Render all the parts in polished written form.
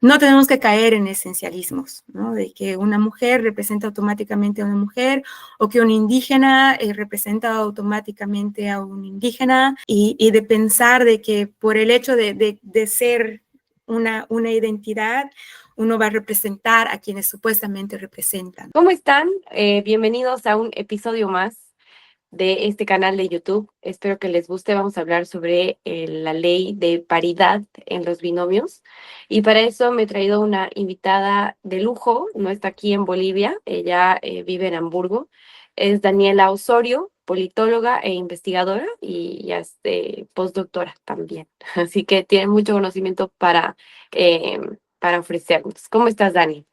no tenemos que caer en esencialismos, ¿no? De que una mujer representa automáticamente a una mujer o que un indígena representa automáticamente a un indígena y de pensar de que por el hecho de ser una identidad, uno va a representar a quienes supuestamente representan. ¿Cómo están? Bienvenidos a un episodio más de este canal de YouTube. Espero que les guste. Vamos a hablar sobre la ley de paridad en los binomios. Y para eso me he traído una invitada de lujo. No está aquí en Bolivia, ella vive en Hamburgo. Es Daniela Osorio, politóloga e investigadora y ya es postdoctora también. Así que tiene mucho conocimiento para ofrecernos. ¿Cómo estás, Dani?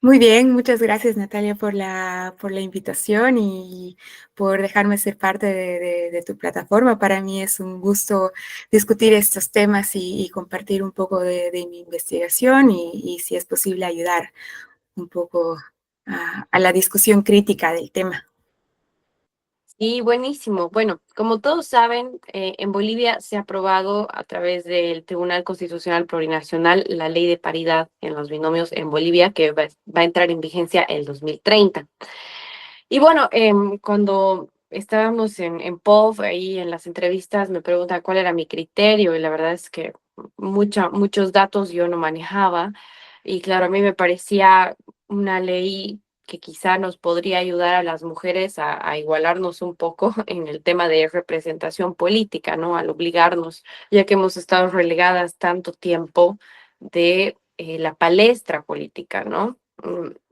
Muy bien, muchas gracias Natalia por la invitación y por dejarme ser parte de tu plataforma. Para mí es un gusto discutir estos temas y compartir un poco de mi investigación y si es posible ayudar un poco a la discusión crítica del tema. Sí, buenísimo. Bueno, como todos saben, en Bolivia se ha aprobado a través del Tribunal Constitucional Plurinacional la ley de paridad en los binomios en Bolivia, que va a entrar en vigencia el 2030. Y bueno, cuando estábamos en POV, ahí en las entrevistas, me preguntan cuál era mi criterio y la verdad es que muchos datos yo no manejaba y claro, a mí me parecía una ley que quizá nos podría ayudar a las mujeres a igualarnos un poco en el tema de representación política, ¿no? Al obligarnos, ya que hemos estado relegadas tanto tiempo de la palestra política, ¿no?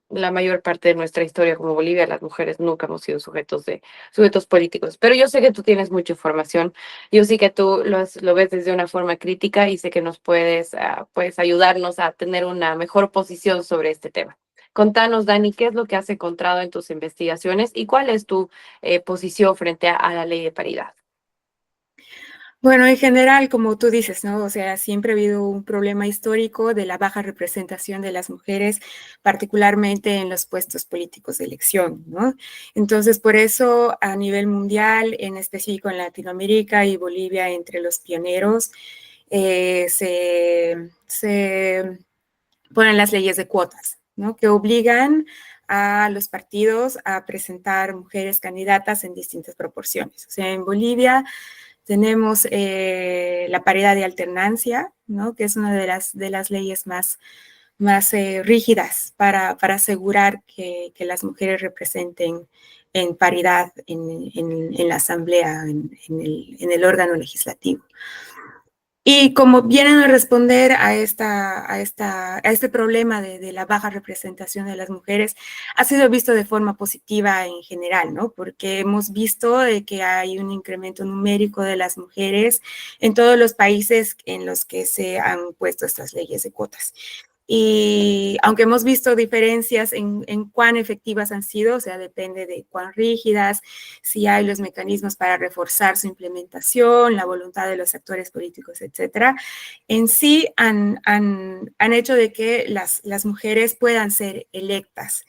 La mayor parte de nuestra historia como Bolivia, las mujeres nunca hemos sido sujetos políticos. Pero yo sé que tú tienes mucha información, yo sé que tú lo ves desde una forma crítica y sé que nos puedes ayudarnos a tener una mejor posición sobre este tema. Contanos, Dani, ¿qué es lo que has encontrado en tus investigaciones y cuál es tu posición frente a la ley de paridad? Bueno, en general, como tú dices, ¿no? O sea, siempre ha habido un problema histórico de la baja representación de las mujeres, particularmente en los puestos políticos de elección, ¿no? Entonces, por eso, a nivel mundial, en específico en Latinoamérica y Bolivia, entre los pioneros, se ponen las leyes de cuotas, ¿no? Que obligan a los partidos a presentar mujeres candidatas en distintas proporciones. O sea, en Bolivia tenemos la paridad de alternancia, ¿no? Que es una de las leyes más rígidas para asegurar que las mujeres representen en paridad en la asamblea, en el órgano legislativo. Y como vienen a responder a este problema de la baja representación de las mujeres, ha sido visto de forma positiva en general, ¿no? Porque hemos visto de que hay un incremento numérico de las mujeres en todos los países en los que se han puesto estas leyes de cuotas. Y aunque hemos visto diferencias en cuán efectivas han sido, o sea, depende de cuán rígidas, si hay los mecanismos para reforzar su implementación, la voluntad de los actores políticos, etcétera, en sí han hecho de que las mujeres puedan ser electas.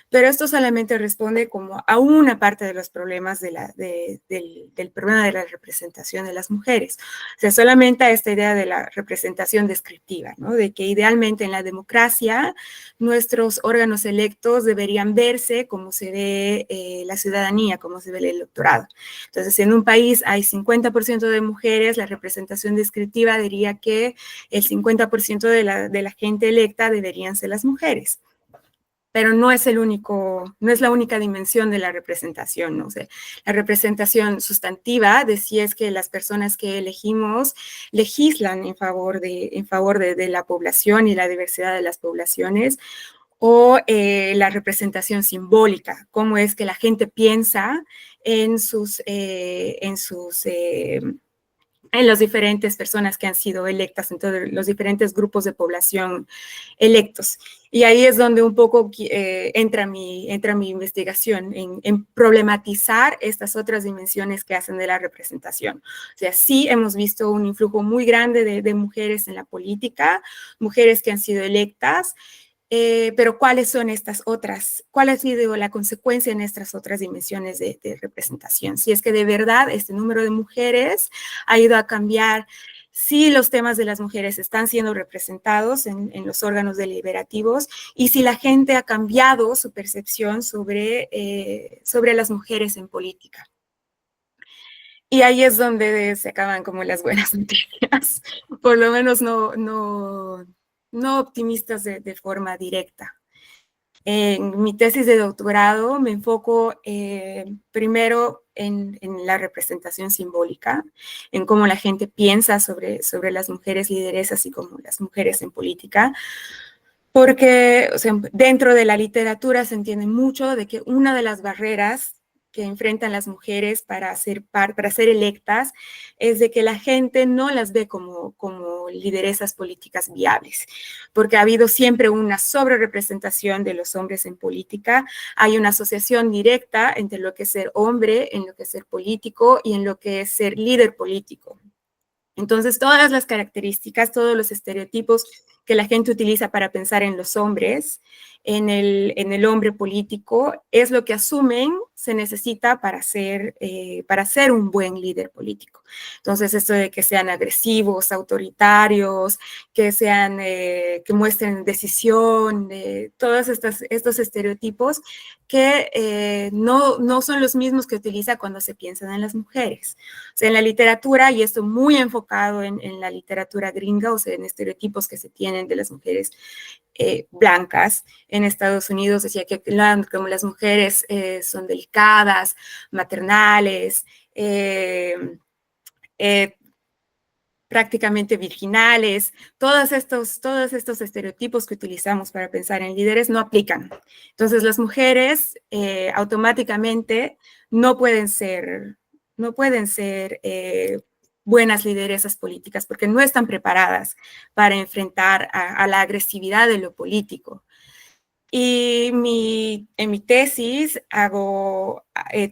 Pero esto solamente responde como a una parte de los problemas del problema de la representación de las mujeres. O sea, solamente a esta idea de la representación descriptiva, ¿no? De que idealmente en la democracia nuestros órganos electos deberían verse como se ve la ciudadanía, como se ve el electorado. Entonces, en un país hay 50% de mujeres, la representación descriptiva diría que el 50% de la gente electa deberían ser las mujeres, pero no es no es la única dimensión de la representación, ¿no? O sea, la representación sustantiva de si es que las personas que elegimos legislan en favor de la población y la diversidad de las poblaciones, o la representación simbólica, cómo es que la gente piensa en las diferentes personas que han sido electas, en todos los diferentes grupos de población electos. Y ahí es donde un poco entra mi investigación en problematizar estas otras dimensiones que hacen de la representación. O sea, sí hemos visto un influjo muy grande de mujeres en la política, mujeres que han sido electas, pero ¿cuáles son estas otras? ¿Cuál ha sido la consecuencia en estas otras dimensiones de representación? Si es que de verdad este número de mujeres ha ido a cambiar si los temas de las mujeres están siendo representados en los órganos deliberativos y si la gente ha cambiado su percepción sobre las mujeres en política. Y ahí es donde se acaban como las buenas noticias, por lo menos no optimistas de forma directa. En mi tesis de doctorado me enfoco primero en la representación simbólica, en cómo la gente piensa sobre las mujeres lideresas y como las mujeres en política, porque o sea, dentro de la literatura se entiende mucho de que una de las barreras que enfrentan las mujeres para ser electas es de que la gente no las ve como lideresas políticas viables, porque ha habido siempre una sobrerepresentación de los hombres en política, hay una asociación directa entre lo que es ser hombre, en lo que es ser político y en lo que es ser líder político. Entonces, todas las características, todos los estereotipos que la gente utiliza para pensar en los hombres, en el hombre político, es lo que asumen se necesita para ser un buen líder político. Entonces, esto de que sean agresivos, autoritarios, que muestren decisión, todos estos estereotipos que no son los mismos que utiliza cuando se piensan en las mujeres. O sea, en la literatura, y esto muy enfocado en la literatura gringa, o sea, en estereotipos que se tienen de las mujeres blancas en Estados Unidos, decía que como las mujeres son delicadas, maternales, prácticamente virginales, todos estos estereotipos que utilizamos para pensar en líderes no aplican. Entonces, las mujeres automáticamente no pueden ser buenas lideresas políticas porque no están preparadas para enfrentar a la agresividad de lo político. Y en mi tesis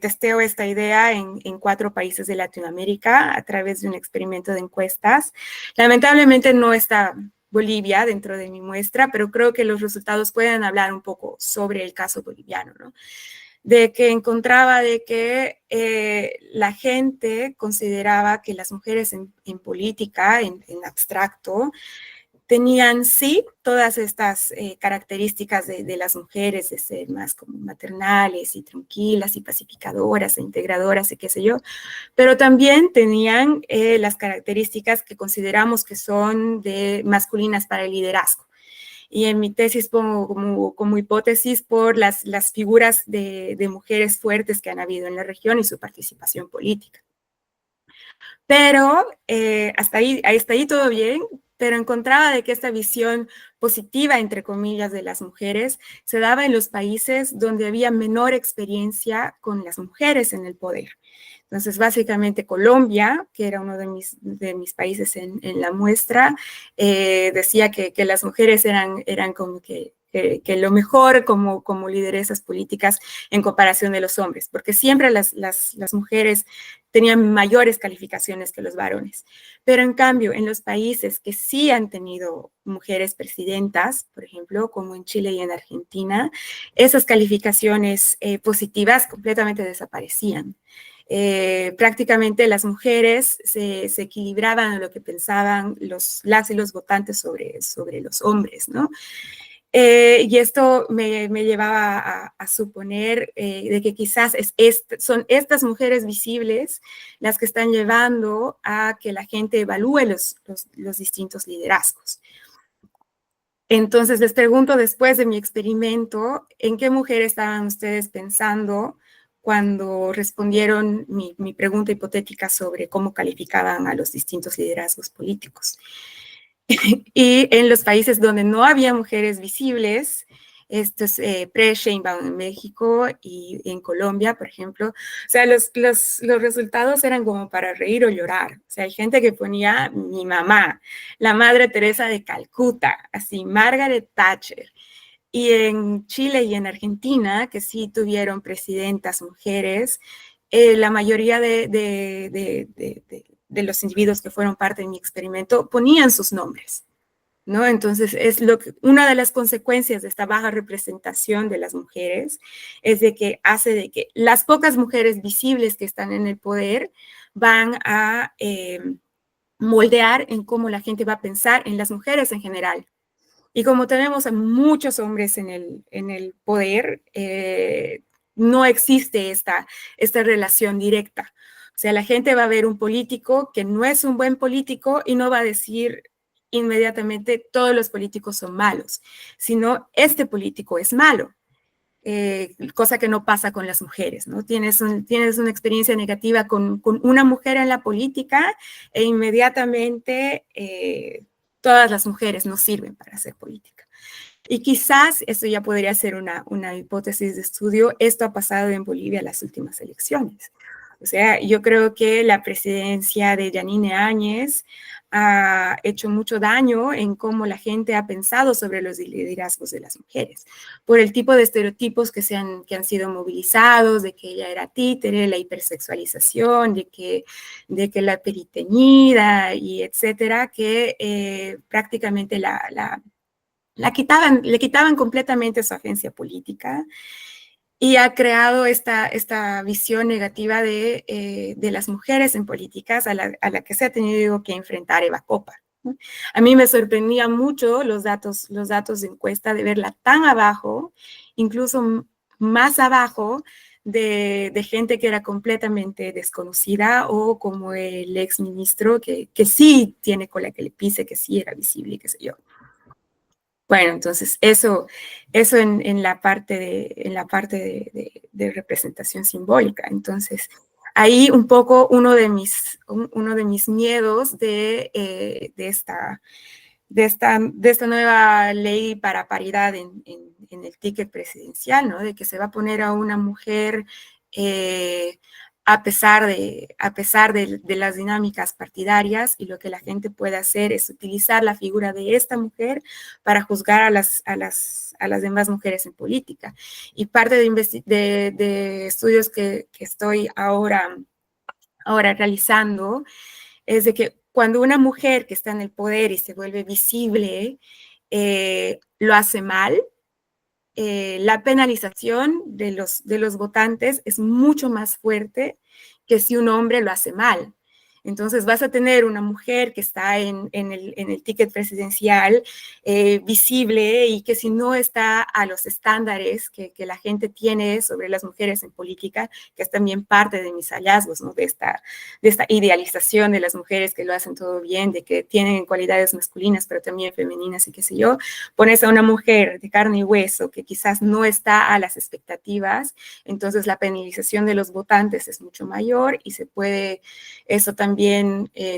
testeo esta idea en 4 países de Latinoamérica a través de un experimento de encuestas. Lamentablemente no está Bolivia dentro de mi muestra, pero creo que los resultados pueden hablar un poco sobre el caso boliviano, ¿no? De que encontraba de que la gente consideraba que las mujeres en política, en abstracto, tenían sí todas estas características de las mujeres, de ser más como maternales y tranquilas y pacificadoras e integradoras y qué sé yo, pero también tenían las características que consideramos que son masculinas para el liderazgo. Y en mi tesis pongo como hipótesis por las figuras de mujeres fuertes que han habido en la región y su participación política. Pero hasta ahí todo bien, pero encontraba de que esta visión positiva, entre comillas, de las mujeres se daba en los países donde había menor experiencia con las mujeres en el poder. Entonces, básicamente Colombia, que era uno de mis países en la muestra, decía que las mujeres eran como que lo mejor como lideresas políticas en comparación de los hombres, porque siempre las mujeres tenían mayores calificaciones que los varones. Pero en cambio, en los países que sí han tenido mujeres presidentas, por ejemplo, como en Chile y en Argentina, esas calificaciones positivas completamente desaparecían. Prácticamente las mujeres se equilibraban a lo que pensaban las y los votantes sobre los hombres, ¿no? Y esto me llevaba a suponer de que quizás son estas mujeres visibles las que están llevando a que la gente evalúe los distintos liderazgos. Entonces les pregunto después de mi experimento, ¿en qué mujer estaban ustedes pensando cuando respondieron mi pregunta hipotética sobre cómo calificaban a los distintos liderazgos políticos? Y en los países donde no había mujeres visibles, esto es pre-Sheinbaum en México y en Colombia, por ejemplo, o sea, los resultados eran como para reír o llorar. O sea, hay gente que ponía mi mamá, la Madre Teresa de Calcuta, así, Margaret Thatcher. Y en Chile y en Argentina, que sí tuvieron presidentas mujeres, la mayoría de los individuos que fueron parte de mi experimento ponían sus nombres, ¿no? Entonces, una de las consecuencias de esta baja representación de las mujeres es de que hace de que las pocas mujeres visibles que están en el poder van a moldear en cómo la gente va a pensar en las mujeres en general. Y como tenemos a muchos hombres en el poder, no existe esta relación directa. O sea, la gente va a ver un político que no es un buen político y no va a decir inmediatamente todos los políticos son malos, sino este político es malo. Cosa que no pasa con las mujeres, ¿no? Tienes una experiencia negativa con una mujer en la política e inmediatamente todas las mujeres no sirven para hacer política. Y quizás, esto ya podría ser una hipótesis de estudio, esto ha pasado en Bolivia en las últimas elecciones. O sea, yo creo que la presidencia de Yanine Áñez ha hecho mucho daño en cómo la gente ha pensado sobre los liderazgos de las mujeres, por el tipo de estereotipos que han sido movilizados, de que ella era títere, la hipersexualización, de que la periteñida y etcétera, que prácticamente le quitaban completamente su agencia política y ha creado esta visión negativa de las mujeres en políticas a la que se ha tenido que enfrentar Eva Copa. A mí me sorprendía mucho los datos de encuesta de verla tan abajo, incluso más abajo de gente que era completamente desconocida o como el ex ministro que sí tiene cola que le pise, que sí era visible, qué sé yo. Bueno, entonces eso en la parte de representación simbólica. Entonces, ahí un poco uno de mis miedos de esta nueva ley para paridad en el ticket presidencial, ¿no? De que se va a poner a una mujer a pesar de las dinámicas partidarias, y lo que la gente puede hacer es utilizar la figura de esta mujer para juzgar a las demás mujeres en política. Y parte de estudios que estoy ahora realizando es de que cuando una mujer que está en el poder y se vuelve visible lo hace mal, la penalización de los votantes es mucho más fuerte que si un hombre lo hace mal. Entonces vas a tener una mujer que está en el ticket presidencial visible y que si no está a los estándares que la gente tiene sobre las mujeres en política, que es también parte de mis hallazgos, ¿no? de esta idealización de las mujeres que lo hacen todo bien, de que tienen cualidades masculinas pero también femeninas y qué sé yo, pones a una mujer de carne y hueso que quizás no está a las expectativas, entonces la penalización de los votantes es mucho mayor y se puede eso también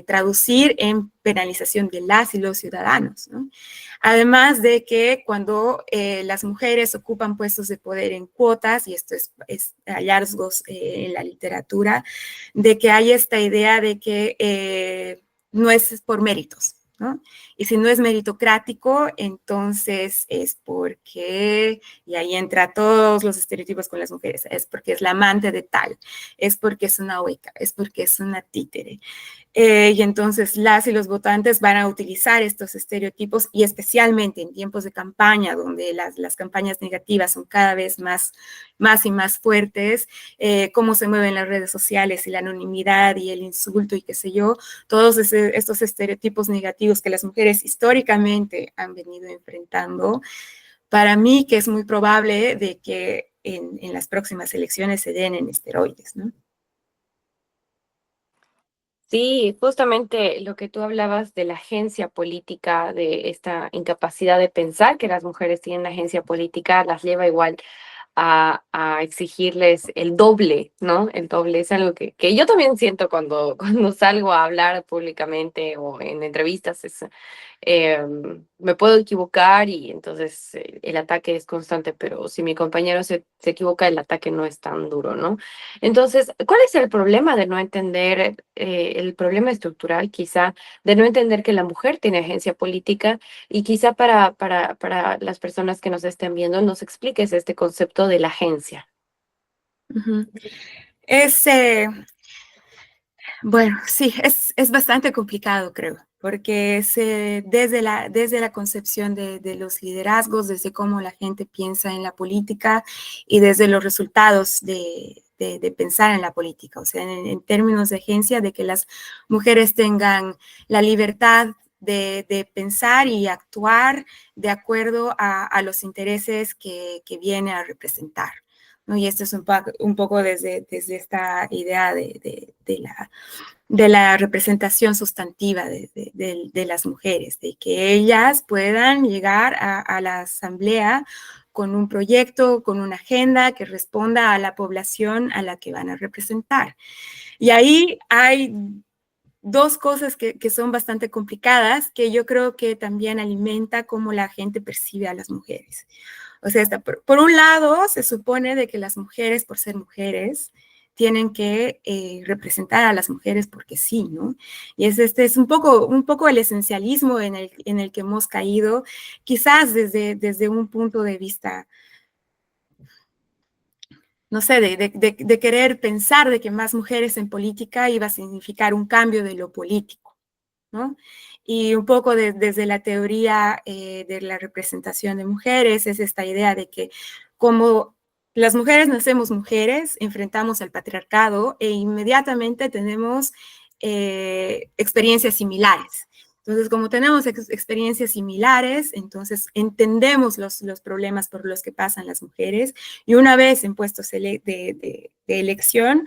traducir en penalización de las y los ciudadanos, ¿no? Además de que cuando las mujeres ocupan puestos de poder en cuotas, y esto es hallazgos en la literatura, de que hay esta idea de que no es por méritos, ¿no? Y si no es meritocrático, entonces es porque, y ahí entra todos los estereotipos con las mujeres, es porque es la amante de tal, es porque es una hueca, es porque es una títere. Y entonces las y los votantes van a utilizar estos estereotipos y especialmente en tiempos de campaña, donde las campañas negativas son cada vez más y más fuertes, cómo se mueven las redes sociales y la anonimidad y el insulto y qué sé yo, todos estos estereotipos negativos que las mujeres históricamente han venido enfrentando, para mí que es muy probable de que en las próximas elecciones se den en esteroides, ¿no? Sí, justamente lo que tú hablabas de la agencia política, de esta incapacidad de pensar que las mujeres tienen agencia política, las lleva igual a exigirles el doble, ¿no? El doble es algo que yo también siento cuando salgo a hablar públicamente o en entrevistas, me puedo equivocar y entonces el ataque es constante, pero si mi compañero se equivoca, el ataque no es tan duro, ¿no? Entonces, ¿cuál es el problema de no entender, el problema estructural quizá, de no entender que la mujer tiene agencia política y quizá para las personas que nos estén viendo nos expliques este concepto de la agencia? Uh-huh. Es, bueno, sí, es bastante complicado, creo, porque es desde la concepción de los liderazgos, desde cómo la gente piensa en la política y desde los resultados de pensar en la política, o sea, en términos de agencia, de que las mujeres tengan la libertad de pensar y actuar de acuerdo a los intereses que viene a representar, ¿no? Y esto es un poco desde esta idea de la representación sustantiva de las mujeres, de que ellas puedan llegar a la asamblea con un proyecto, con una agenda que responda a la población a la que van a representar. Y ahí hay dos cosas que son bastante complicadas, que yo creo que también alimenta cómo la gente percibe a las mujeres. O sea, por un lado, se supone de que las mujeres, por ser mujeres, tienen que representar a las mujeres porque sí, ¿no? Y este es un poco el esencialismo en el que hemos caído, quizás desde un punto de vista, no sé, de querer pensar de que más mujeres en política iba a significar un cambio de lo político, ¿no? Y un poco desde la teoría de la representación de mujeres es esta idea de que como las mujeres nacemos mujeres, enfrentamos al patriarcado e inmediatamente tenemos experiencias similares. Entonces, como tenemos experiencias similares, entonces entendemos los problemas por los que pasan las mujeres y una vez en puestos de elección,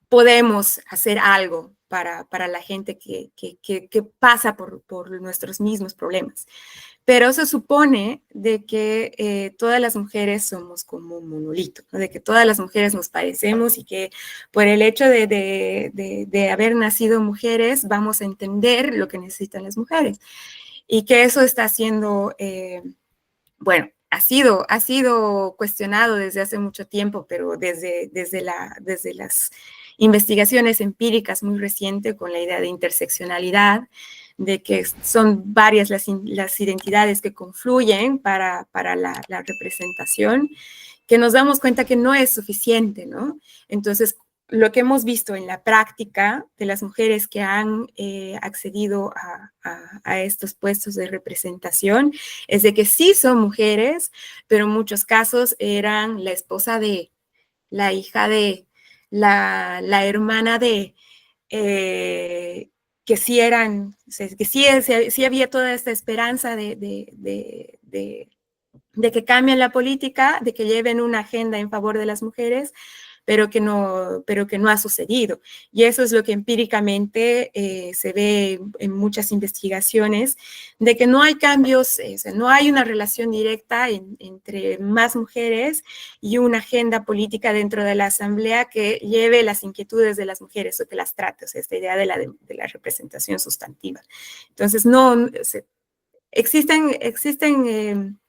podemos hacer algo para la gente que pasa por nuestros mismos problemas. Pero se supone de que todas las mujeres somos como un monolito, ¿no? De que todas las mujeres nos parecemos y que por el hecho de haber nacido mujeres vamos a entender lo que necesitan las mujeres. Y que eso está siendo, bueno, ha sido cuestionado desde hace mucho tiempo, pero desde las investigaciones empíricas muy recientes con la idea de interseccionalidad, de que son varias las identidades que confluyen para la representación, que nos damos cuenta que no es suficiente, ¿no? Entonces, lo que hemos visto en la práctica de las mujeres que han accedido a estos puestos de representación es de que sí son mujeres, pero en muchos casos eran la esposa de, la hija de, la hermana de, que sí eran, que sí había toda esta esperanza de que cambien la política, de que lleven una agenda en favor de las mujeres, pero que no ha sucedido. Y eso es lo que empíricamente se ve en muchas investigaciones, de que no hay cambios, o sea, no hay una relación directa entre más mujeres y una agenda política dentro de la asamblea que lleve las inquietudes de las mujeres o que las trate, o sea, esta idea de la representación sustantiva. Entonces, no, o sea, existen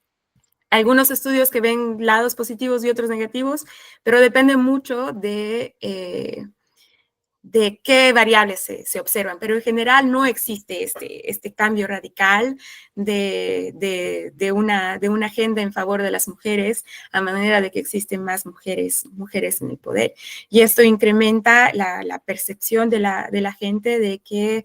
algunos estudios que ven lados positivos y otros negativos, pero depende mucho de qué variables se observan. Pero en general no existe este cambio radical de una agenda en favor de las mujeres a manera de que existen más mujeres en el poder. Y esto incrementa la percepción de la gente de que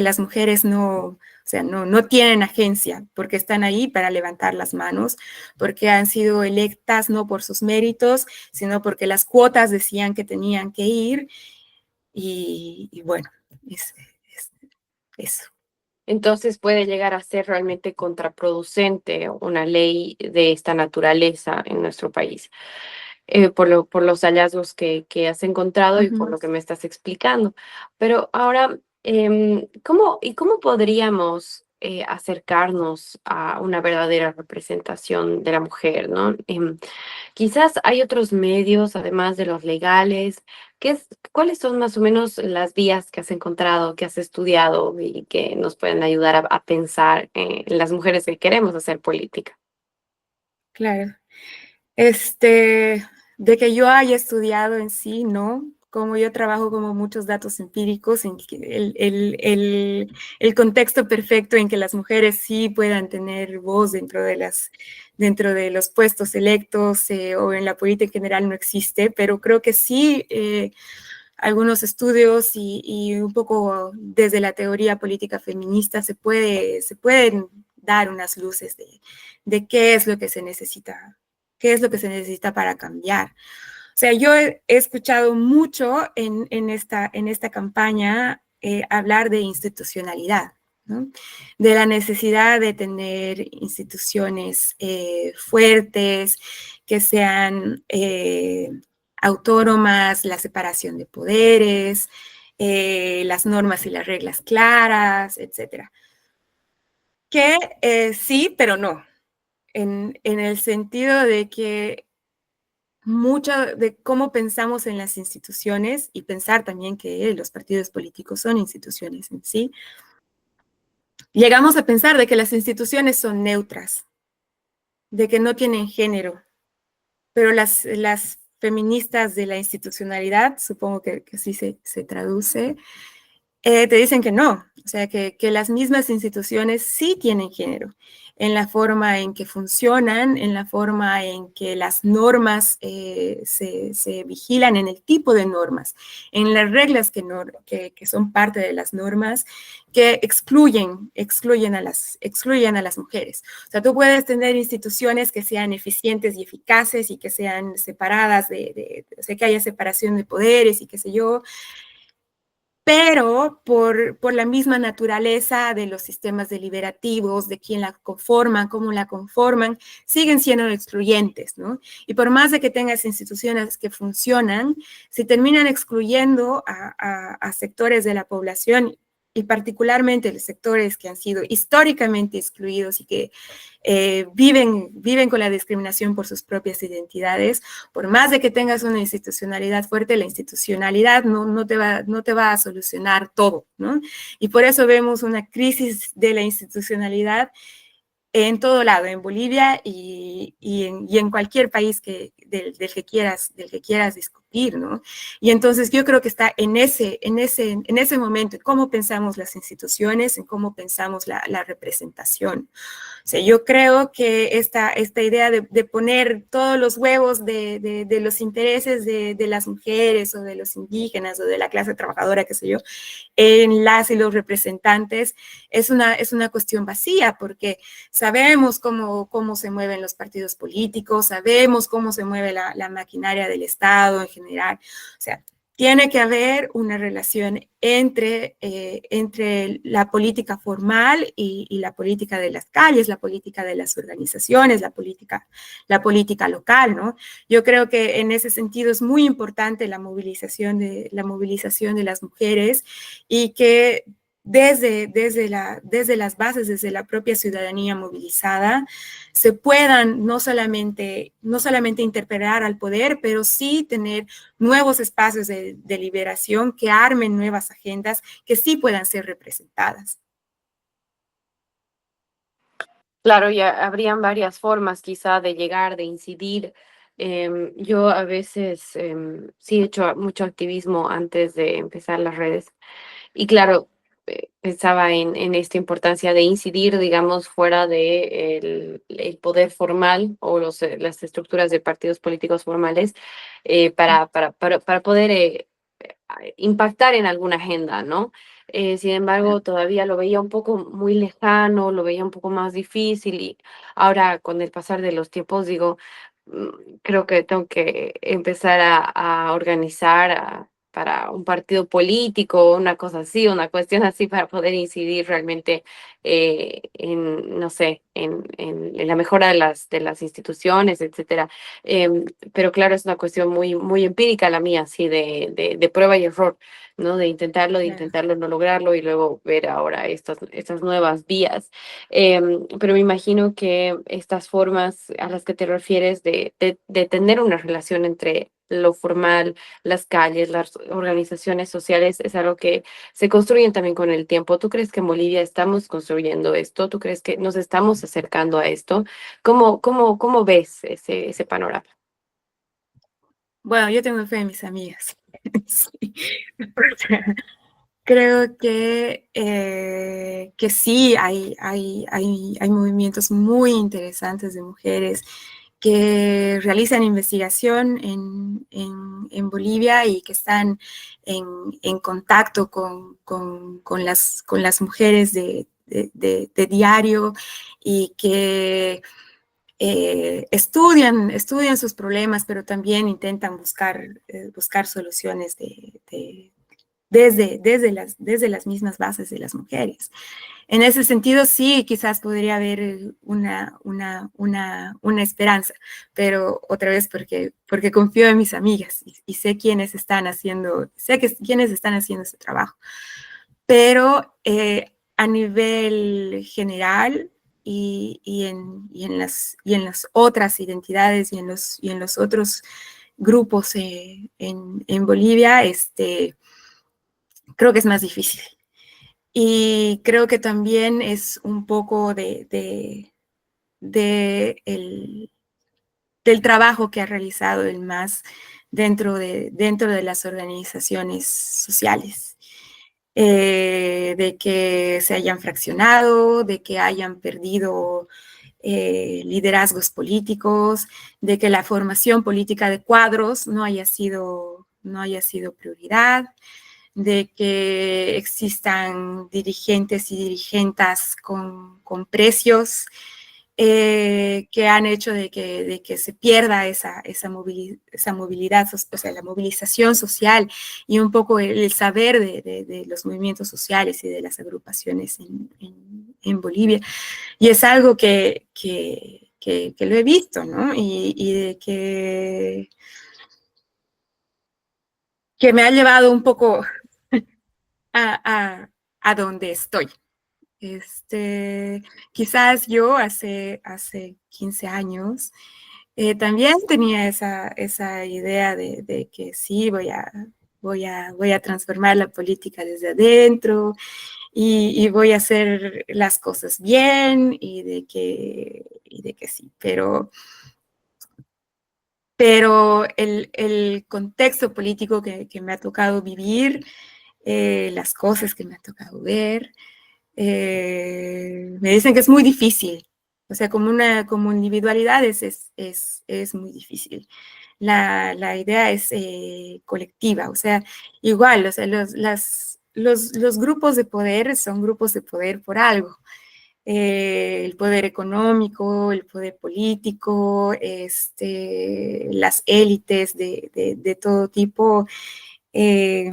las mujeres no, o sea, no tienen agencia porque están ahí para levantar las manos, porque han sido electas no por sus méritos, sino porque las cuotas decían que tenían que ir y bueno, es eso. Entonces puede llegar a ser realmente contraproducente una ley de esta naturaleza en nuestro país, por los hallazgos que has encontrado y por lo que me estás explicando. Pero ahora, ¿cómo podríamos acercarnos a una verdadera representación de la mujer, ¿no? Quizás hay otros medios, además de los legales. ¿Cuáles son más o menos las vías que has encontrado, que has estudiado y que nos pueden ayudar a pensar en las mujeres que queremos hacer política? Claro. De que yo haya estudiado en sí, ¿no? Como yo trabajo como muchos datos empíricos, en que el contexto perfecto en que las mujeres sí puedan tener voz dentro de los puestos electos o en la política en general no existe, pero creo que sí algunos estudios y un poco desde la teoría política feminista se pueden dar unas luces de qué es lo que se necesita ¿Qué es lo que se necesita para cambiar? O sea, yo he escuchado mucho en esta campaña hablar de institucionalidad, ¿no? De la necesidad de tener instituciones fuertes, que sean autónomas, la separación de poderes, las normas y las reglas claras, etcétera. Que sí, pero no, en el sentido de que mucho de cómo pensamos en las instituciones y pensar también que los partidos políticos son instituciones en sí, llegamos a pensar de que las instituciones son neutras, de que no tienen género, pero las feministas de la institucionalidad, supongo que así se traduce, te dicen que no, o sea, que las mismas instituciones sí tienen género en la forma en que funcionan, en la forma en que las normas se vigilan, en el tipo de normas, en las reglas que son parte de las normas, que excluyen a las mujeres. O sea, tú puedes tener instituciones que sean eficientes y eficaces y que sean separadas, o sea, que haya separación de poderes y qué sé yo, pero por la misma naturaleza de los sistemas deliberativos, de quién la conforman, cómo la conforman, siguen siendo excluyentes, ¿no? Y por más de que tengas instituciones que funcionan, si terminan excluyendo a sectores de la población, y particularmente los sectores que han sido históricamente excluidos y que viven con la discriminación por sus propias identidades, por más de que tengas una institucionalidad fuerte, la institucionalidad no te va a solucionar todo, ¿no? Y por eso vemos una crisis de la institucionalidad en todo lado, en Bolivia y en cualquier país del que quieras discutir, ¿no? Y entonces yo creo que está en ese momento, en cómo pensamos las instituciones, en cómo pensamos la representación. O sea, yo creo que esta idea de poner todos los huevos de los intereses de las mujeres o de los indígenas o de la clase trabajadora, qué sé yo, en las y los representantes es una cuestión vacía, porque sabemos cómo se mueven los partidos políticos, sabemos cómo se mueve la maquinaria del Estado en general. O sea, tiene que haber una relación entre la política formal y la política de las calles, la política de las organizaciones, la política local, ¿no? Yo creo que en ese sentido es muy importante la movilización de las mujeres y que desde las bases, desde la propia ciudadanía movilizada, se puedan no solamente interpelar al poder, pero sí tener nuevos espacios de liberación que armen nuevas agendas que sí puedan ser representadas. Claro, ya habrían varias formas quizá de llegar, de incidir. Yo a veces sí he hecho mucho activismo antes de empezar las redes. Y claro, pensaba en esta importancia de incidir, digamos, fuera de el poder formal o las estructuras de partidos políticos formales para poder impactar en alguna agenda, ¿no? Sin embargo, todavía lo veía un poco muy lejano, lo veía un poco más difícil y ahora con el pasar de los tiempos digo, creo que tengo que empezar a organizar para un partido político, una cosa así, una cuestión así para poder incidir realmente no sé, en la mejora de las instituciones, etcétera. Pero claro, es una cuestión muy empírica la mía, así de prueba y error, ¿no? De Claro. intentarlo, no lograrlo y luego ver ahora estas nuevas vías. Pero me imagino que estas formas a las que te refieres de tener una relación entre lo formal, las calles, las organizaciones sociales, es algo que se construyen también con el tiempo. ¿Tú crees que en Bolivia estamos construyendo esto? ¿Tú crees que nos estamos acercando a esto? ¿Cómo ves ese panorama? Bueno, yo tengo fe en mis amigas. Sí. O sea, creo que sí, hay movimientos muy interesantes de mujeres que realizan investigación en Bolivia y que están en contacto con las mujeres de diario y que estudian sus problemas, pero también intentan buscar soluciones desde las mismas bases de las mujeres. En ese sentido, sí, quizás podría haber una esperanza, pero otra vez porque confío en mis amigas y sé quiénes están haciendo ese trabajo. Pero a nivel general y en las otras identidades y en los otros grupos en Bolivia, creo que es más difícil. Y creo que también es un poco del trabajo que ha realizado el MAS dentro de las organizaciones sociales. De que se hayan fraccionado, de que hayan perdido liderazgos políticos, de que la formación política de cuadros no haya sido prioridad, de que existan dirigentes y dirigentas con precios que han hecho de que se pierda esa movilidad, o sea, la movilización social y un poco el saber de los movimientos sociales y de las agrupaciones en Bolivia. Y es algo que lo he visto, ¿no? Y de que me ha llevado un poco a donde estoy. Quizás yo hace 15 años también tenía esa idea de que sí, voy a transformar la política desde adentro y voy a hacer las cosas bien y de que sí, pero el contexto político que me ha tocado vivir, las cosas que me ha tocado ver, me dicen que es muy difícil. O sea, como individualidad es muy difícil. La idea es colectiva, o sea, igual, o sea, los grupos de poder son grupos de poder por algo. El poder económico, el poder político, las élites de todo tipo, eh,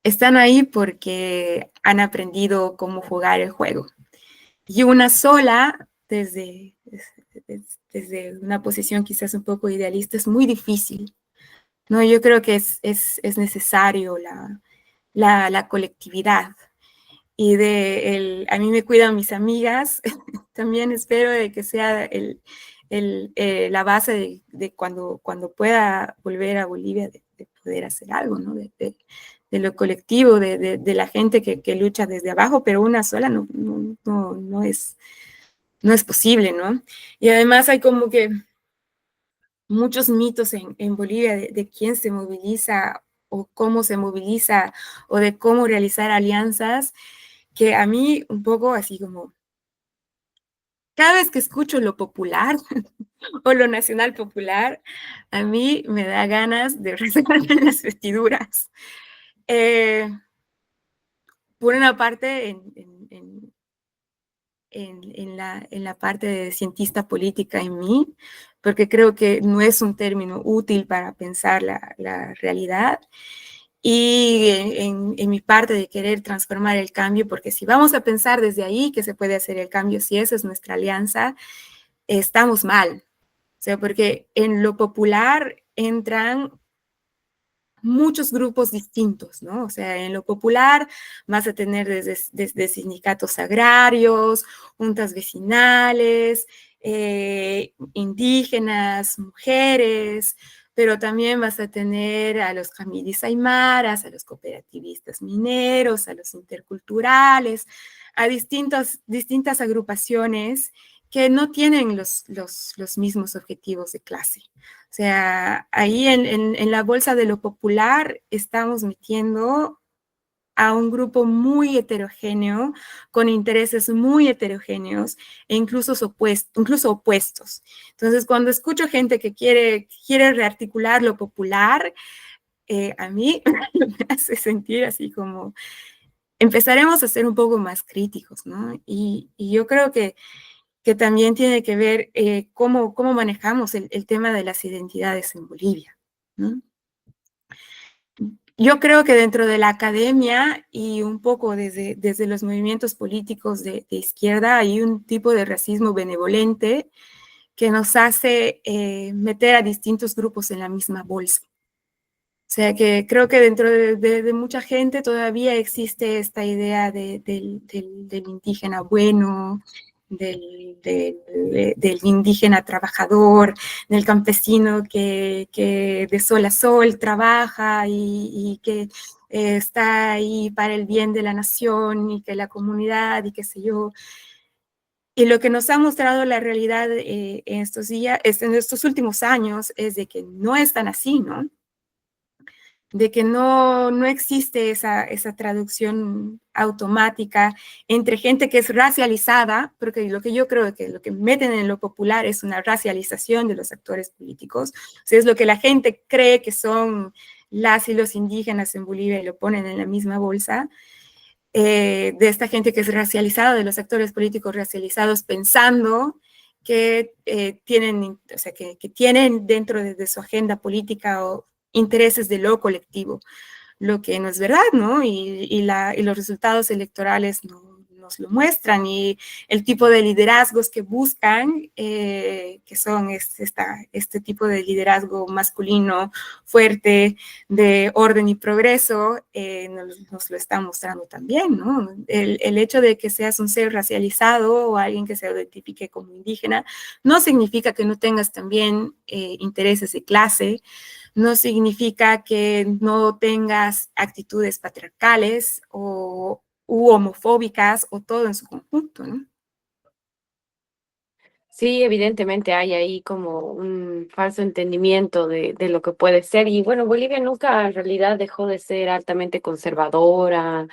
están ahí porque han aprendido cómo jugar el juego. Y una sola, desde una posición quizás un poco idealista, es muy difícil, ¿no? Yo creo que es necesario la colectividad. Y a mí me cuidan mis amigas, también espero de que sea la base de cuando pueda volver a Bolivia, de poder hacer algo, ¿no? De lo colectivo, de la gente que lucha desde abajo, pero una sola no es posible, ¿no? Y además hay como que muchos mitos en Bolivia de quién se moviliza o cómo se moviliza o de cómo realizar alianzas, que a mí un poco así como, cada vez que escucho lo popular o lo nacional popular, a mí me da ganas de rasgarme las vestiduras. Eh, por una parte, en la parte de cientista política en mí, porque creo que no es un término útil para pensar la realidad, y en mi parte de querer transformar el cambio, porque si vamos a pensar desde ahí que se puede hacer el cambio, si esa es nuestra alianza, estamos mal. O sea, porque en lo popular entran muchos grupos distintos, ¿no? O sea, en lo popular vas a tener desde sindicatos agrarios, juntas vecinales, indígenas, mujeres, pero también vas a tener a los camiris aymaras, a los cooperativistas mineros, a los interculturales, a distintas agrupaciones que no tienen los mismos objetivos de clase. O sea, ahí en la bolsa de lo popular estamos metiendo a un grupo muy heterogéneo, con intereses muy heterogéneos e incluso opuestos. Entonces, cuando escucho gente que quiere rearticular lo popular, a mí me hace sentir así como, empezaremos a ser un poco más críticos, ¿no? Y yo creo que que también tiene que ver cómo manejamos el tema de las identidades en Bolivia, ¿no? Yo creo que dentro de la academia y un poco desde los movimientos políticos de izquierda hay un tipo de racismo benevolente que nos hace meter a distintos grupos en la misma bolsa. O sea que creo que dentro de mucha gente todavía existe esta idea del indígena bueno, del indígena trabajador, del campesino que de sol a sol trabaja y que está ahí para el bien de la nación y que la comunidad y qué sé yo. Y lo que nos ha mostrado la realidad en estos días, en estos últimos años, es de que no es tan así, ¿no? De que no existe esa traducción automática entre gente que es racializada, porque lo que yo creo que lo que meten en lo popular es una racialización de los actores políticos, o sea, es lo que la gente cree que son las y los indígenas en Bolivia y lo ponen en la misma bolsa, de esta gente que es racializada, de los actores políticos racializados, pensando que tienen, o sea, que tienen dentro de su agenda política o intereses de lo colectivo, lo que no es verdad, ¿no? Y los resultados electorales nos lo muestran y el tipo de liderazgos que buscan, que son este tipo de liderazgo masculino, fuerte, de orden y progreso, nos lo está mostrando también, ¿no? El hecho de que seas un ser racializado o alguien que se identifique como indígena no significa que no tengas también intereses de clase, no significa que no tengas actitudes patriarcales u homofóbicas o todo en su conjunto, ¿no? Sí, evidentemente hay ahí como un falso entendimiento de lo que puede ser. Y bueno, Bolivia nunca en realidad dejó de ser altamente conservadora,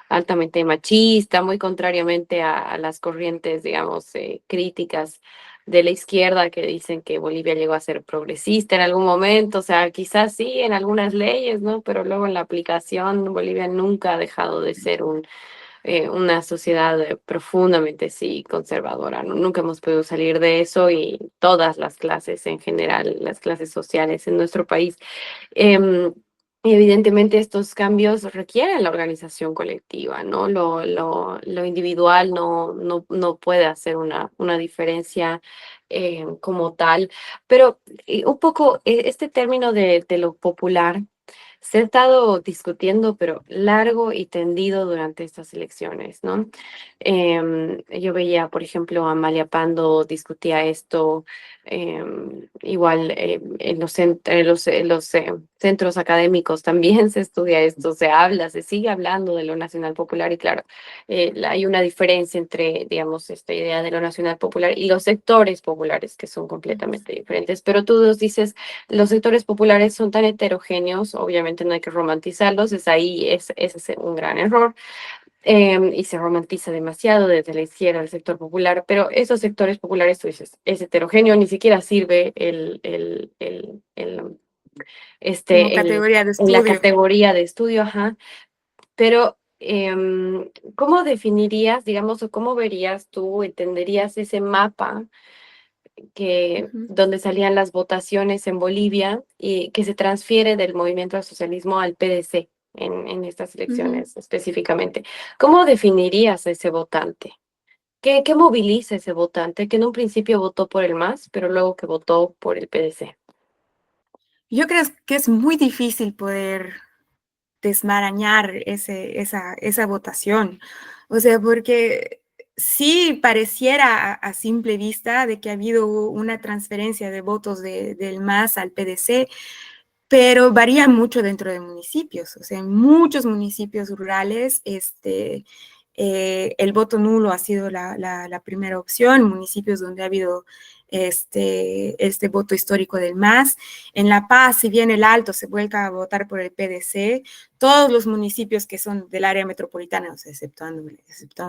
altamente machista, muy contrariamente a las corrientes, digamos, críticas de la izquierda que dicen que Bolivia llegó a ser progresista en algún momento. O sea, quizás sí en algunas leyes, ¿no? Pero luego en la aplicación, Bolivia nunca ha dejado de ser una sociedad profundamente, sí, conservadora, ¿no? Nunca hemos podido salir de eso y todas las clases en general, las clases sociales en nuestro país. em, y evidentemente estos cambios requieren la organización colectiva, ¿no? Lo individual no puede hacer una diferencia como tal, pero un poco este término de lo popular se ha estado discutiendo, pero largo y tendido durante estas elecciones, ¿no? Yo veía, por ejemplo, a Amalia Pando discutía esto, igual en los centros académicos también se estudia esto, se habla, se sigue hablando de lo nacional popular y claro, hay una diferencia entre, digamos, esta idea de lo nacional popular y los sectores populares que son completamente diferentes, pero tú nos dices los sectores populares son tan heterogéneos, obviamente no hay que romantizarlos, ese es un gran error, y se romantiza demasiado desde la izquierda el sector popular, pero esos sectores populares, tú dices, es heterogéneo, ni siquiera sirve Como el, categoría de en la estudio. categoría de estudio, ajá, pero ¿cómo definirías, digamos, o cómo verías tú, entenderías ese mapa Ujú, donde salían las votaciones en Bolivia y que se transfiere del movimiento al socialismo al PDC en estas ujú. elecciones específicamente? ¿Cómo definirías a ese votante? ¿Qué moviliza ese votante que en un principio votó por el MAS, pero luego que votó por el PDC? Yo creo que es muy difícil poder desmarañar esa votación. O sea, porque sí pareciera a simple vista de que ha habido una transferencia de votos del MAS al PDC, pero varía mucho dentro de municipios. O sea, en muchos municipios rurales, el voto nulo ha sido la primera opción, municipios donde ha habido este voto histórico del MAS. En La Paz, si bien el Alto se vuelca a votar por el PDC, todos los municipios que son del área metropolitana, o sea, exceptuando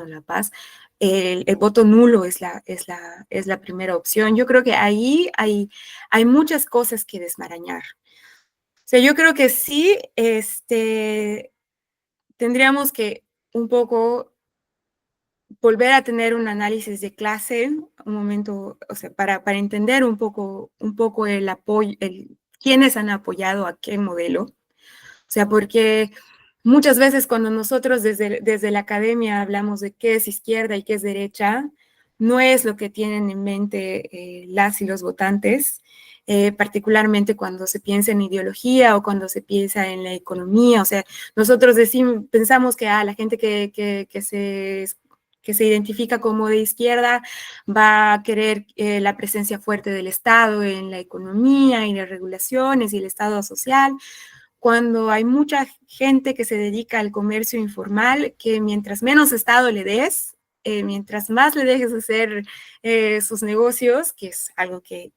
La Paz, el voto nulo es la primera opción. Yo creo que ahí hay muchas cosas que desmarañar. O sea, yo creo que sí, tendríamos que un poco volver a tener un análisis de clase, un momento, o sea, para entender un poco el apoyo, quiénes han apoyado a qué modelo. O sea, porque muchas veces cuando nosotros desde la academia hablamos de qué es izquierda y qué es derecha, no es lo que tienen en mente las y los votantes, particularmente cuando se piensa en ideología o cuando se piensa en la economía. O sea, nosotros pensamos que la gente que se identifica como de izquierda va a querer la presencia fuerte del Estado en la economía y las regulaciones y el Estado social, cuando hay mucha gente que se dedica al comercio informal, que mientras menos Estado le des, mientras más le dejes hacer sus negocios, que es algo que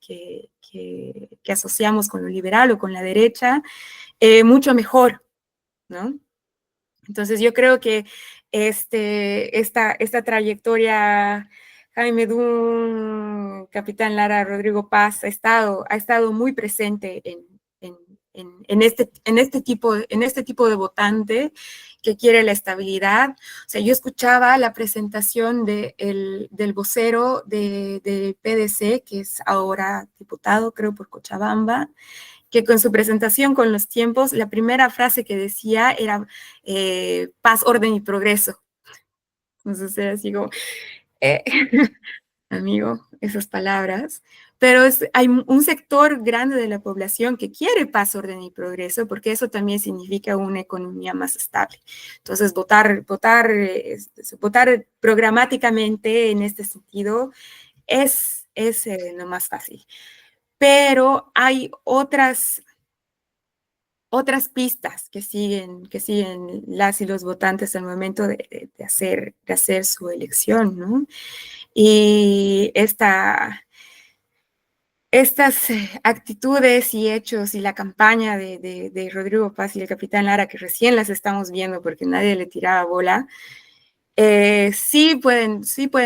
asociamos con lo liberal o con la derecha, mucho mejor, ¿no? Entonces yo creo que esta trayectoria, Jaime Dun, Capitán Lara, Rodrigo Paz, ha estado muy presente en este tipo de votante que quiere la estabilidad. O sea, yo escuchaba la presentación del vocero de PDC, que es ahora diputado, creo, por Cochabamba, que con su presentación con los tiempos, la primera frase que decía era paz, orden y progreso. Entonces era así como, eh, amigo, esas palabras. Pero hay un sector grande de la población que quiere paz, orden y progreso, porque eso también significa una economía más estable. Entonces, votar programáticamente en este sentido es lo más fácil. Pero hay otras pistas que siguen las y los votantes al momento de hacer su elección, ¿no? Y estas actitudes y hechos y la campaña de Rodrigo Paz y el Capitán Lara, que recién las estamos viendo porque nadie le tiraba bola, sí pueden,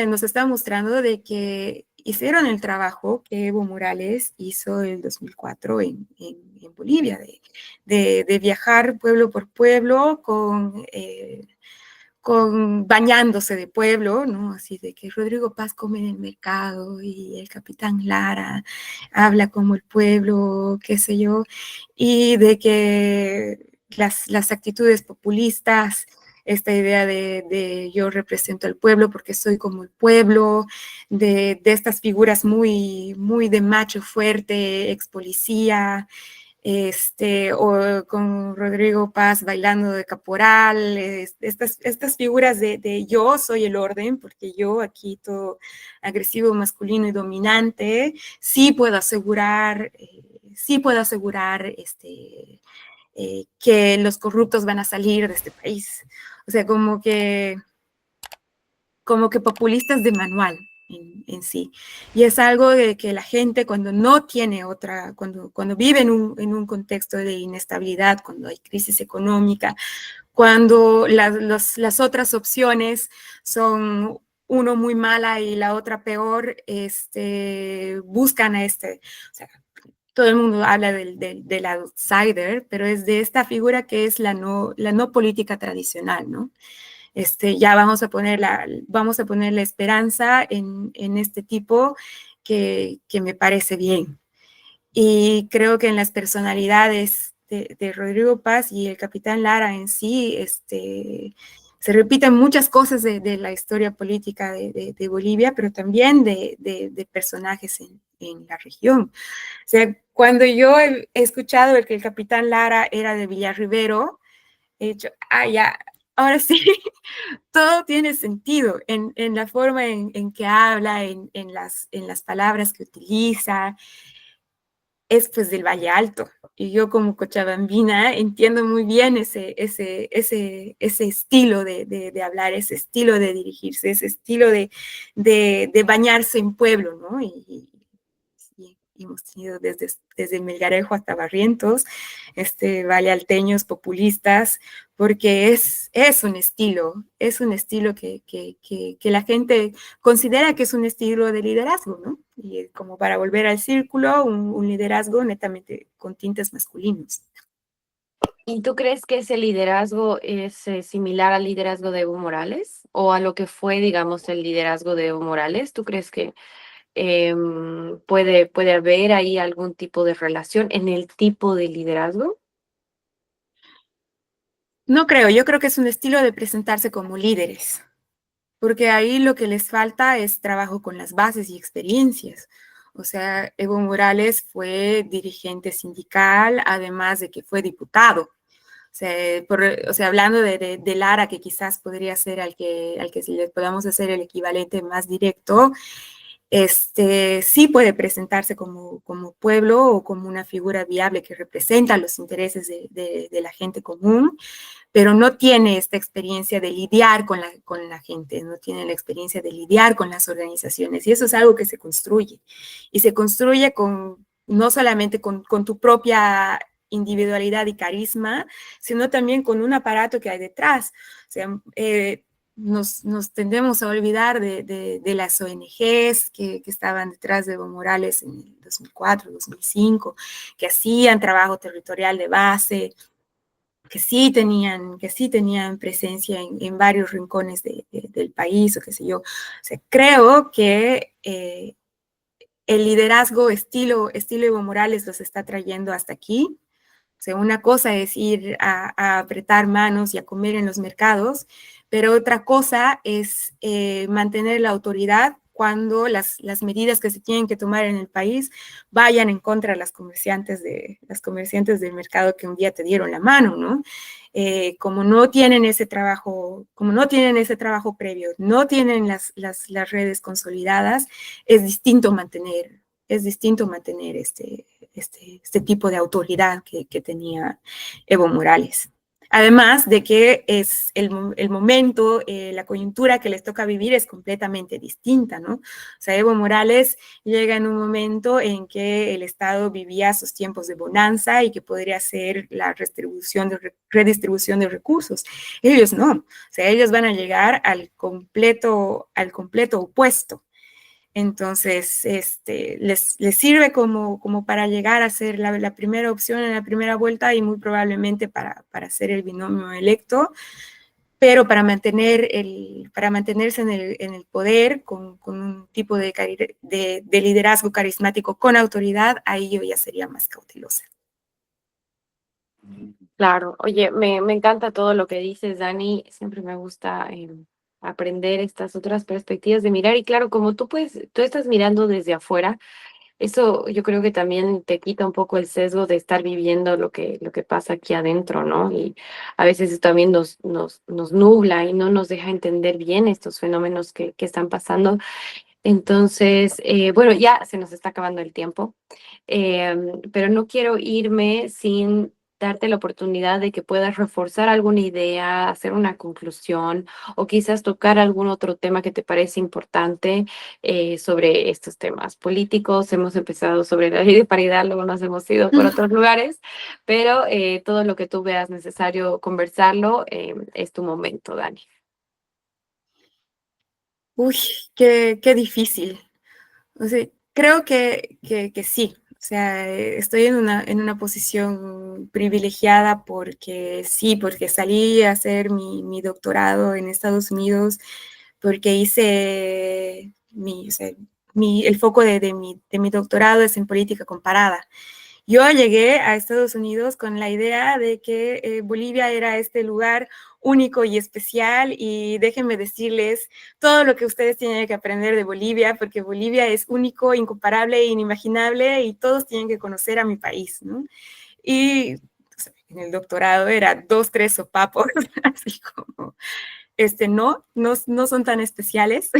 nos están mostrando de que hicieron el trabajo que Evo Morales hizo en el 2004 en Bolivia, de viajar pueblo por pueblo bañándose de pueblo, ¿no? Así de que Rodrigo Paz come en el mercado y el Capitán Lara habla como el pueblo, qué sé yo, y de que las actitudes populistas, esta idea de yo represento al pueblo porque soy como el pueblo, de estas figuras muy, muy de macho fuerte, ex policía, o con Rodrigo Paz bailando de caporal, estas figuras de yo soy el orden, porque yo aquí todo agresivo, masculino y dominante, sí puedo asegurar, que los corruptos van a salir de este país. O sea, como que populistas de manual en sí. Y es algo de que la gente cuando no tiene cuando vive en un contexto de inestabilidad, cuando hay crisis económica, cuando las otras opciones son uno muy mala y la otra peor, buscan a o sea, todo el mundo habla del outsider, pero es de esta figura que es la no política tradicional, ¿no? Ya vamos a poner la esperanza en este tipo que me parece bien. Y creo que en las personalidades de Rodrigo Paz y el Capitán Lara en sí, se repiten muchas cosas de la historia política de Bolivia, pero también de personajes en la región. O sea, cuando yo he escuchado que el Capitán Lara era de Villarribero, he dicho, ya, ahora sí, todo tiene sentido en la forma en que habla, en las palabras que utiliza, es pues del Valle Alto. Y yo como cochabambina entiendo muy bien ese estilo de hablar, ese estilo de dirigirse, ese estilo de bañarse en pueblo, ¿no? Y hemos tenido desde Melgarejo hasta Barrientos, vallealteños populistas, porque es un estilo que la gente considera que es un estilo de liderazgo, ¿no? Y como para volver al círculo, un liderazgo netamente con tintes masculinos. ¿Y tú crees que ese liderazgo es similar al liderazgo de Evo Morales o a lo que fue, digamos, el liderazgo de Evo Morales? ¿Tú crees que puede haber ahí algún tipo de relación en el tipo de liderazgo? No creo, yo creo que es un estilo de presentarse como líderes, porque ahí lo que les falta es trabajo con las bases y experiencias. O sea, Evo Morales fue dirigente sindical, además de que fue diputado. O sea, hablando de Lara, que quizás podría ser al que si le podamos hacer el equivalente más directo, sí puede presentarse como pueblo o como una figura viable que representa los intereses de la gente común, pero no tiene esta experiencia de lidiar con la gente, no tiene la experiencia de lidiar con las organizaciones. Y eso es algo que se construye. Y se construye no solamente con tu propia individualidad y carisma, sino también con un aparato que hay detrás. O sea, nos tendemos a olvidar de las ONGs que estaban detrás de Evo Morales en el 2004, 2005, que hacían trabajo territorial de base, que sí tenían presencia en varios rincones del país o qué sé yo. O sea, creo que el liderazgo estilo Evo Morales los está trayendo hasta aquí. O sea, una cosa es ir a apretar manos y a comer en los mercados, pero otra cosa es mantener la autoridad cuando las medidas que se tienen que tomar en el país vayan en contra de las comerciantes del mercado que un día te dieron la mano, ¿no? Como no tienen ese trabajo previo, no tienen las redes consolidadas, es distinto mantener este tipo de autoridad que tenía Evo Morales. Además de que es el momento, la coyuntura que les toca vivir es completamente distinta, ¿no? O sea, Evo Morales llega en un momento en que el Estado vivía sus tiempos de bonanza y que podría ser la redistribución de recursos. Ellos no, o sea, ellos van a llegar al completo opuesto. Entonces, les sirve como para llegar a ser la primera opción en la primera vuelta y muy probablemente para ser el binomio electo, pero para mantenerse en el poder con un tipo de liderazgo carismático con autoridad, ahí yo ya sería más cautelosa. Claro, oye, me encanta todo lo que dices, Dani. Siempre me gusta aprender estas otras perspectivas de mirar. Y claro, como tú estás mirando desde afuera, eso yo creo que también te quita un poco el sesgo de estar viviendo lo que pasa aquí adentro, ¿no? Y a veces eso también nos nubla y no nos deja entender bien estos fenómenos que están pasando. Entonces, bueno, ya se nos está acabando el tiempo, pero no quiero irme sin darte la oportunidad de que puedas reforzar alguna idea, hacer una conclusión o quizás tocar algún otro tema que te parece importante sobre estos temas políticos. Hemos empezado sobre la ley de paridad, luego nos hemos ido por otros lugares, pero todo lo que tú veas necesario conversarlo es tu momento, Dani. Uy, qué difícil. O sea, creo que sí. O sea, estoy en una posición privilegiada porque sí, porque salí a hacer mi doctorado en Estados Unidos, porque hice o sea, el foco de mi doctorado es en política comparada. Yo llegué a Estados Unidos con la idea de que Bolivia era este lugar único y especial y déjenme decirles todo lo que ustedes tienen que aprender de Bolivia, porque Bolivia es único, incomparable e inimaginable y todos tienen que conocer a mi país, ¿no? Y en el doctorado era dos, tres sopapos, así como no son tan especiales.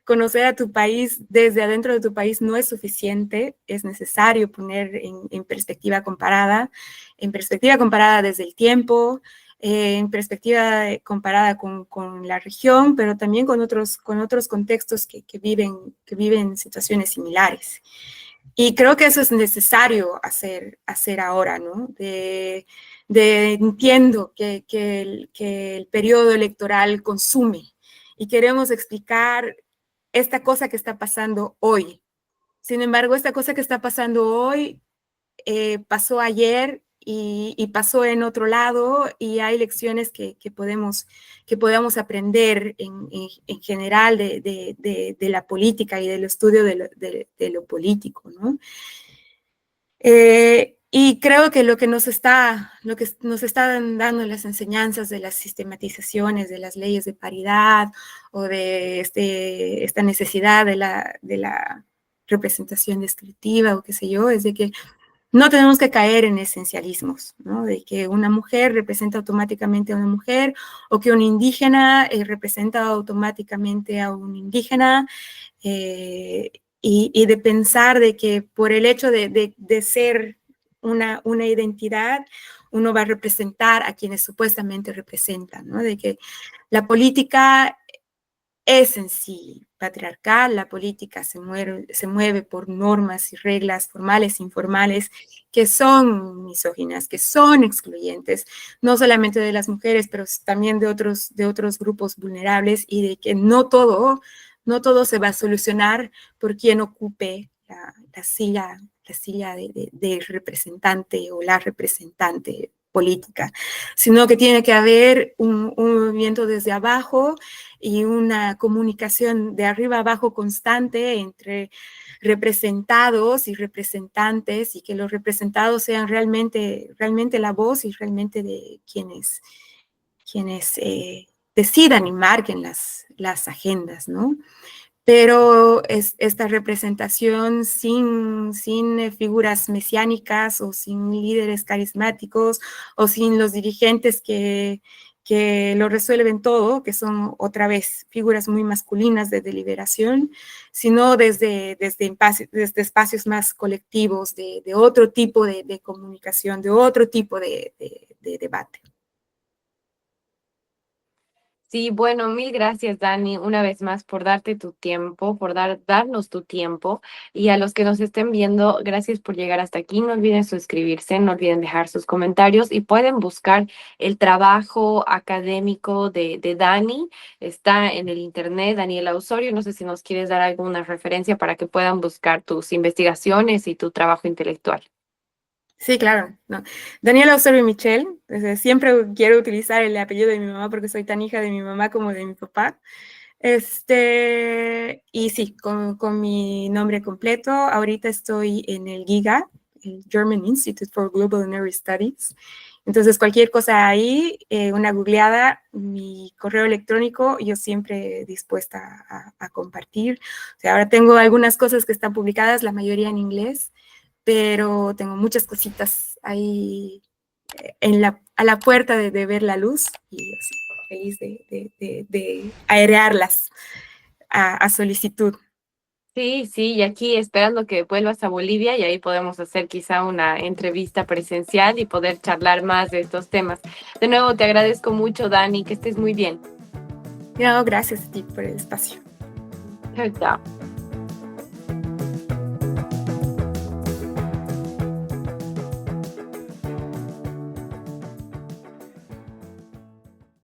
Conocer a tu país desde adentro de tu país no es suficiente, es necesario poner en perspectiva comparada desde el tiempo, en perspectiva comparada con la región, pero también con otros contextos que viven situaciones similares. Y creo que eso es necesario hacer ahora, ¿no? Entiendo que el periodo electoral consume y queremos explicar esta cosa que está pasando hoy. Sin embargo, esta cosa que está pasando hoy pasó ayer y pasó en otro lado, y hay lecciones que podemos aprender en general de la política y del estudio de lo político, ¿no? Y creo que lo que nos están dando las enseñanzas de las sistematizaciones, de las leyes de paridad o de esta necesidad de la representación descriptiva o qué sé yo, es de que no tenemos que caer en esencialismos, ¿no? De que una mujer representa automáticamente a una mujer o que un indígena representa automáticamente a un indígena, y de pensar de que por el hecho de ser una identidad, uno va a representar a quienes supuestamente representan, ¿no? De que la política es en sí patriarcal, la política se mueve por normas y reglas formales e informales que son misóginas, que son excluyentes, no solamente de las mujeres, pero también de otros grupos vulnerables, y de que no todo se va a solucionar por quien ocupe la silla de representante o la representante política, sino que tiene que haber un movimiento desde abajo y una comunicación de arriba abajo constante entre representados y representantes, y que los representados sean realmente la voz y realmente de quienes decidan y marquen las agendas, ¿no? Pero esta representación sin figuras mesiánicas o sin líderes carismáticos o sin los dirigentes que lo resuelven todo, que son otra vez figuras muy masculinas de deliberación, sino desde espacios más colectivos, de otro tipo de comunicación, de otro tipo de debate. Sí, bueno, mil gracias, Dani, una vez más por darte tu tiempo, por darnos tu tiempo. Y a los que nos estén viendo, gracias por llegar hasta aquí. No olviden suscribirse, no olviden dejar sus comentarios y pueden buscar el trabajo académico de Dani. Está en el internet, Daniela Osorio. No sé si nos quieres dar alguna referencia para que puedan buscar tus investigaciones y tu trabajo intelectual. Sí, claro. No. Daniela Osorio Michel. Siempre quiero utilizar el apellido de mi mamá porque soy tan hija de mi mamá como de mi papá. Y sí, con mi nombre completo. Ahorita estoy en el GIGA, el German Institute for Global and Area Studies. Entonces, cualquier cosa ahí, una googleada, mi correo electrónico, yo siempre dispuesta a compartir. O sea, ahora tengo algunas cosas que están publicadas, la mayoría en inglés, pero tengo muchas cositas ahí a la puerta de ver la luz, y así, feliz de airearlas a solicitud. Sí, sí, y aquí esperando que vuelvas a Bolivia y ahí podemos hacer quizá una entrevista presencial y poder charlar más de estos temas. De nuevo, te agradezco mucho, Dani, que estés muy bien. No, gracias a ti por el espacio. Chao, chao.